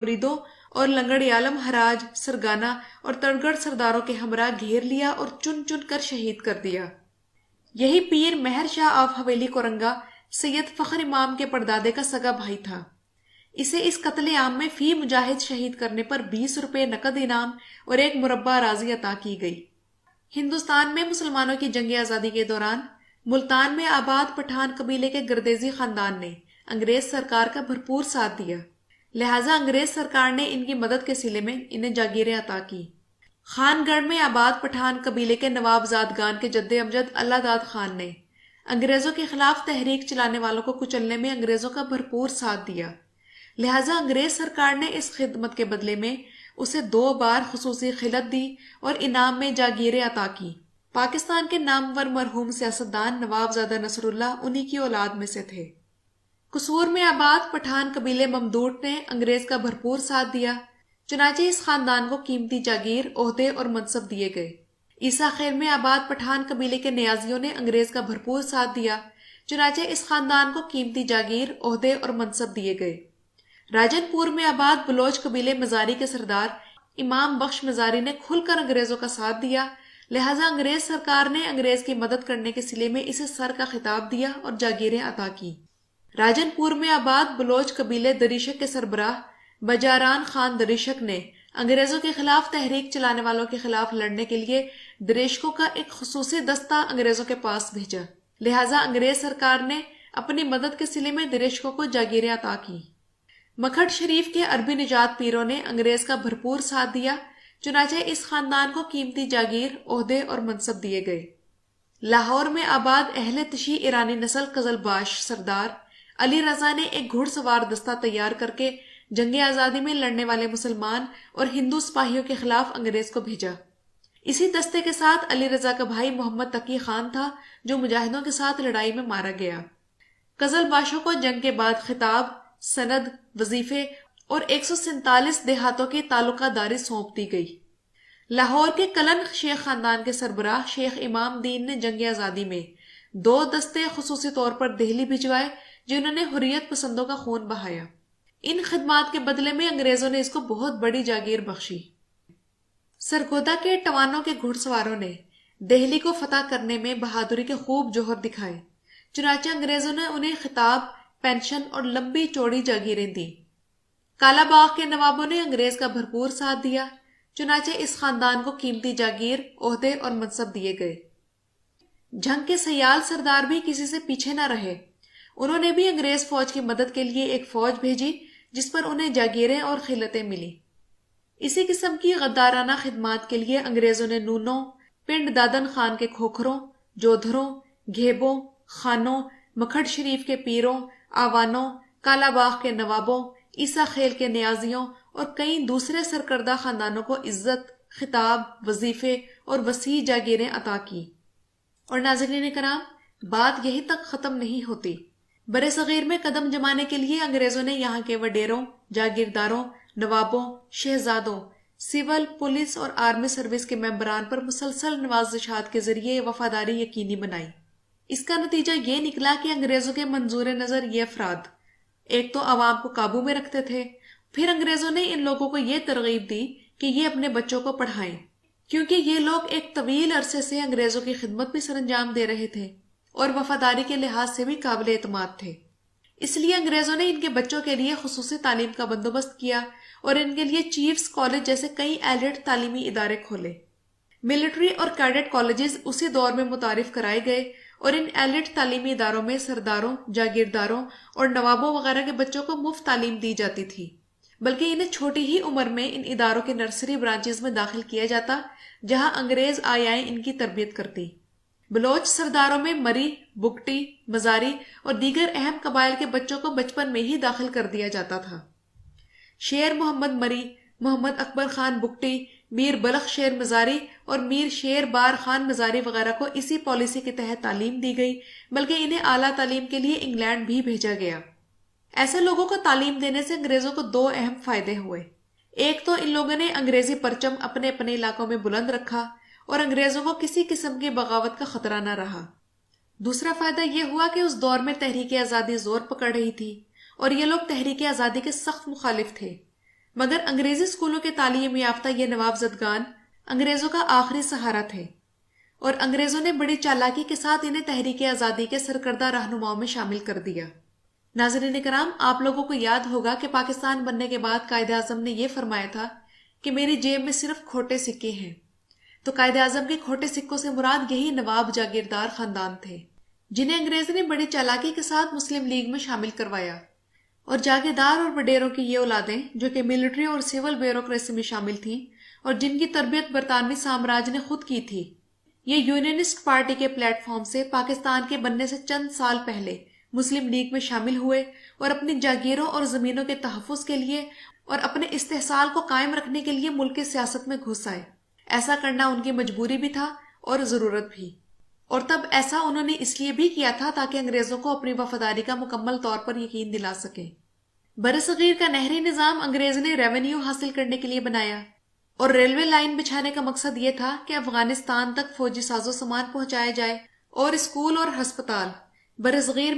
مریدوں اور لنگڑ عالم حراج، سرگانا اور تڑگڑ سرداروں کے ہمراہ گھیر لیا اور چن چن کر شہید کر دیا۔ یہی پیر مہر شاہ آف حویلی کورنگا سید فخر امام کے پردادے کا سگا بھائی تھا۔ اسے اس قتل عام میں فی مجاہد شہید کرنے پر 20 روپے نقد انعام اور 1 مربع اراضی عطا کی گئی۔ ہندوستان میں مسلمانوں کی جنگ آزادی کے دوران ملتان میں آباد پٹھان قبیلے کے گردیزی خاندان نے انگریز سرکار کا بھرپور ساتھ دیا، لہٰذا انگریز سرکار نے ان کی مدد کے صلے میں انہیں جاگیریں عطا کی۔ خان گڑھ میں آباد پٹھان قبیلے کے نواب زادگان کے جد امجد اللہ داد خان نے انگریزوں کے خلاف تحریک چلانے والوں کو کچلنے میں انگریزوں کا بھرپور ساتھ دیا، لہٰذا انگریز سرکار نے اس خدمت کے بدلے میں اسے 2 بار خصوصی خلعت دی اور انعام میں جاگیریں عطا کی۔ پاکستان کے نامور مرحوم سیاستدان نواب زادہ نصر اللہ انہی کی اولاد میں سے تھے۔ قصور میں آباد پٹھان قبیلے ممدوٹ نے انگریز کا بھرپور ساتھ دیا، چنانچہ اس خاندان کو قیمتی جاگیر، عہدے اور منصب دیے گئے۔ عیسیٰ خیل میں آباد پٹھان قبیلے کے نیازیوں نے انگریز کا بھرپور ساتھ دیا، چنانچہ اس خاندان کو قیمتی جاگیر، عہدے اور منصب دیے گئے۔ راجن پور میں آباد بلوچ قبیلے مزاری کے سردار امام بخش مزاری نے کھل کر انگریزوں کا ساتھ دیا، لہٰذا انگریز سرکار نے انگریز کی مدد کرنے کے صلے میں اسے سر کا خطاب دیا اور جاگیریں عطا کی۔ راجن پور میں آباد بلوچ قبیلے دریشک کے سربراہ بجاران خان دریشک نے انگریزوں کے خلاف تحریک چلانے والوں کے خلاف لڑنے کے لیے دریشکوں کا ایک خصوصی دستہ انگریزوں کے پاس بھیجا، لہٰذا انگریز سرکار نے اپنی مدد کے صلے میں دریشکوں کو جاگیریں عطا کی۔ مکھڈ شریف کے عربی نجات پیروں نے انگریز کا بھرپور ساتھ دیا، چنانچہ اس خاندان کو قیمتی جاگیر، عہدے اور منصب دیے گئے۔ لاہور میں آباد اہل تشیع ایرانی نسل قزل باش سردار علی رضا نے ایک گھڑ سوار دستہ تیار کر کے جنگ آزادی میں لڑنے والے مسلمان اور ہندو سپاہیوں کے خلاف انگریز کو بھیجا۔ اسی دستے کے ساتھ علی رضا کا بھائی محمد تقی خان تھا جو مجاہدوں کے ساتھ لڑائی میں مارا گیا۔ قزل باشوں کو جنگ کے بعد خطاب، سند، وظیفے اور 147 دیہاتوں کی تعلقہ داری سونپ دی گئی۔ لاہور کے کلن شیخ خاندان کے سربراہ شیخ امام دین نے جنگ آزادی میں 2 دستے خصوصی طور پر دہلی بھجوائے جنہوں نے حریت پسندوں کا خون بہایا۔ ان خدمات کے بدلے میں انگریزوں نے اس کو بہت بڑی جاگیر بخشی۔ سرگودا کے ٹوانوں کے گھڑ سواروں نے دہلی کو فتح کرنے میں بہادری کے خوب جوہر دکھائے، چنانچہ انگریزوں نے انہیں خطاب، پینشن اور لمبی چوڑی جاگیریں دیں۔ کالا باغ کے نوابوں نے انگریز کا بھرپور ساتھ دیا، چنانچہ اس خاندان کو قیمتی جاگیر، عہدے اور منصب دیے گئے۔ جنگ کے سیال سردار بھی کسی سے پیچھے نہ رہے، انہوں نے بھی انگریز فوج کی مدد کے لیے ایک فوج بھیجی جس پر انہیں جاگیریں اور خلعتیں ملی۔ اسی قسم کی غدارانہ خدمات کے لیے انگریزوں نے نونوں، پنڈ دادن خان کے کھوکھروں، جودھروں، گھیبوں، خانوں، مکھڈ شریف کے پیروں، آوانوں، کالا باغ کے نوابوں، عیسیٰ خیل کے نیازیوں اور کئی دوسرے سرکردہ خاندانوں کو عزت، خطاب، وظیفے اور وسیع جاگیریں عطا کی۔ اور ناظرین کرام، بات یہی تک ختم نہیں ہوتی۔ برصغیر میں قدم جمانے کے لیے انگریزوں نے یہاں کے وڈیروں، جاگیرداروں، نوابوں، شہزادوں، سول، پولیس اور آرمی سروس کے ممبران پر مسلسل نوازشات کے ذریعے وفاداری یقینی بنائی۔ اس کا نتیجہ یہ نکلا کہ انگریزوں کے منظور نظر یہ افراد ایک تو عوام کو قابو میں رکھتے تھے، پھر انگریزوں نے ان لوگوں کو یہ ترغیب دی کہ یہ اپنے بچوں کو پڑھائیں، کیونکہ یہ لوگ ایک طویل عرصے سے انگریزوں کی خدمت بھی سر انجام دے رہے تھے اور وفاداری کے لحاظ سے بھی قابل اعتماد تھے۔ اس لیے انگریزوں نے ان کے بچوں کے لیے خصوصی تعلیم کا بندوبست کیا اور ان کے لیے چیفز کالج جیسے کئی ایلیٹ تعلیمی ادارے کھولے۔ ملٹری اور کیڈٹ کالجز اسی دور میں متعارف کرائے گئے اور ان ایلیٹ تعلیمی اداروں میں سرداروں، جاگیرداروں اور نوابوں وغیرہ کے بچوں کو مفت تعلیم دی جاتی تھی، بلکہ انہیں چھوٹی ہی عمر میں ان اداروں کے نرسری برانچز میں داخل کیا جاتا جہاں انگریز آیائیں ان کی تربیت کرتی۔ بلوچ سرداروں میں مری، بگٹی، مزاری اور دیگر اہم قبائل کے بچوں کو بچپن میں ہی داخل کر دیا جاتا تھا۔ شیر محمد مری، محمد اکبر خان بگٹی، میر بلخ شیر مزاری اور میر شیر بار خان مزاری وغیرہ کو اسی پالیسی کے تحت تعلیم دی گئی، بلکہ انہیں اعلیٰ تعلیم کے لیے انگلینڈ بھی بھیجا گیا۔ ایسے لوگوں کو تعلیم دینے سے انگریزوں کو 2 اہم فائدے ہوئے۔ ایک تو ان لوگوں نے انگریزی پرچم اپنے اپنے علاقوں میں بلند رکھا اور انگریزوں کو کسی قسم کی بغاوت کا خطرہ نہ رہا۔ دوسرا فائدہ یہ ہوا کہ اس دور میں تحریک آزادی زور پکڑ رہی تھی اور یہ لوگ تحریک آزادی کے سخت مخالف تھے۔ مگر انگریزی اسکولوں کے تعلیم یافتہ یہ نواب زدگان انگریزوں کا آخری سہارا تھے، اور انگریزوں نے بڑی چالاکی کے ساتھ انہیں تحریک آزادی کے سرکردہ رہنماؤں میں شامل کر دیا۔ ناظرین کرام، آپ لوگوں کو یاد ہوگا کہ پاکستان بننے کے بعد قائد اعظم نے یہ فرمایا تھا کہ میری جیب میں صرف کھوٹے سکے ہیں، تو قائد اعظم کے کھوٹے سکوں سے مراد یہی نواب جاگیردار خاندان تھے، جنہیں انگریزوں نے بڑی چالاکی کے ساتھ مسلم لیگ میں شامل کروایا، اور جاگیردار اور وڈیروں کی یہ اولادیں جو کہ ملٹری اور سول بیوروکریسی میں شامل تھیں اور جن کی تربیت برطانوی سامراج نے خود کی تھی، یہ یونینسٹ پارٹی کے پلیٹ فارم سے پاکستان کے بننے سے چند سال پہلے مسلم لیگ میں شامل ہوئے اور اپنی جاگیروں اور زمینوں کے تحفظ کے لیے اور اپنے استحصال کو قائم رکھنے کے لیے ملک کی سیاست میں گھس آئے۔ ایسا کرنا ان کی مجبوری بھی تھا اور ضرورت بھی، اور تب ایسا انہوں نے اس لیے بھی کیا تھا تاکہ انگریزوں کو اپنی وفاداری کا مکمل طور پر یقین دلا سکیں۔ برصغیر کا نہری نظام انگریز نے ریونیو حاصل کرنے کے لیے بنایا، اور ریلوے لائن بچھانے کا مقصد یہ تھا کہ افغانستان تک فوجی ساز و سامان پہنچایا جائے اور اسکول اور ہسپتال برصغیر